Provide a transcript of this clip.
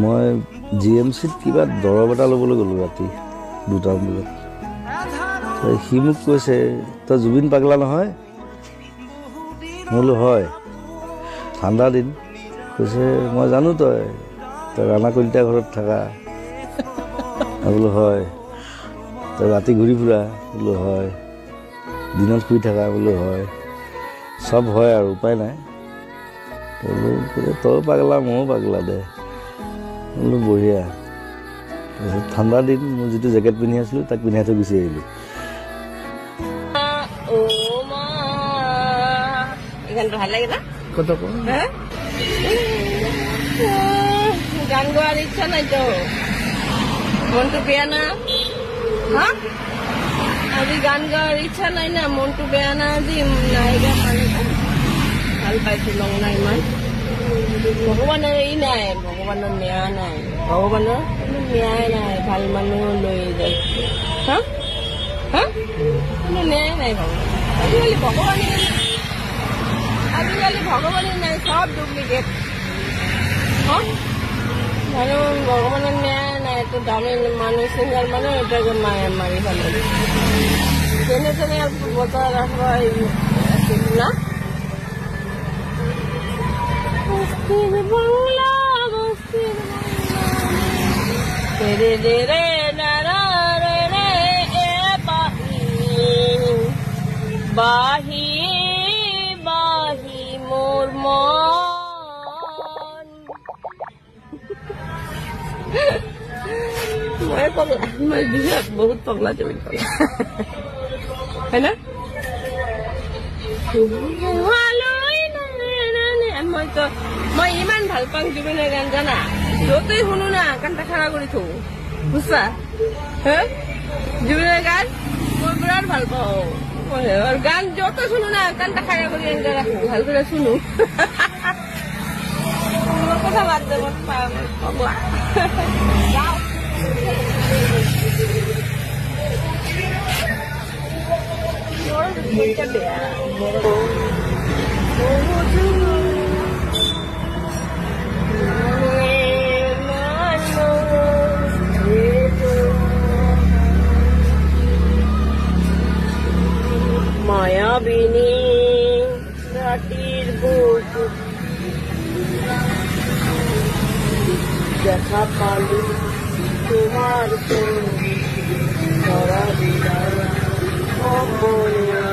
মই GMCত কিবা দৰৱ এটা ল'বলৈ গ'লোঁ ৰাতি 2টামান বজাত। সি মোক কৈছে, তই জুবিন পাগলা নহয়? মই বোলো হয়। ঠাণ্ডা দিন। কৈছে, মই জানো তই ৰাণা কলিতা ঘৰত থাকা। মই বোলো হয়। তই ৰাতি ঘূৰি ফুৰা? বোলো হয়। দিনত শুই থাকা? বোলো হয়। চব হয় আৰু উপায় নাই। তই পাগলা ময়ো পাগলা দে। বোলো বঢ়িয়া। তাৰপিছত ঠাণ্ডা দিন, মই যিটো জেকেট পিন্ধি আছিলোঁ তাক পিন্ধাই থৈ গুচি আহিলোঁ। ভাল লাগে না? কত গান গোৱাৰ ইচ্ছা নাইতো, মনটো বেয়া না? আজি গান গোৱাৰ ইচ্ছা নাই না, মনটো বেয়া না আজি? নাইবা ভাল পাইছো লং না ইমান। ভগৱানৰ এই নাই, ভগৱানৰ ন্যায় নাই, ভগৱানৰ কোনো ন্যায় নাই। ভাল মানুহ লৈ যায় কোনো ন্যায় নাই ভগৱান। আজিকালি ভগৱানে নাই, সব ডুপ্লিকেট। মানুহ ভগৱানৰ ন্যায় নাই। তো দামী মানুহ চিংগাৰ মানুহ এটাকে মাৰি পেলাল। যেনে তেনে বজাৰ ৰাখব আছিল না। বাহি বাহি মোৰ মন। মই পগলা, মই বিৰাট বহুত পগলা জুবিন পাগলা হয় না। মই ইমান ভাল পাওঁ জুবিনৰ গান জানা, য'তেই শুনো না কাণটা খাৰা কৰি থওঁ, বুজছা? জুবিনৰ গান মই বিৰাট ভাল পাওঁ। গান যত শুনো না কাণটা খাৰা কৰি এনেকে ৰাখো, ভাল কৰে শুনো। কথা বাদ দেব পগলা। বেয়া মায়াবিনী ৰাতিৰ বুক দেখা পালু তোমাৰ সাৰা বিদায় অপৰিয়া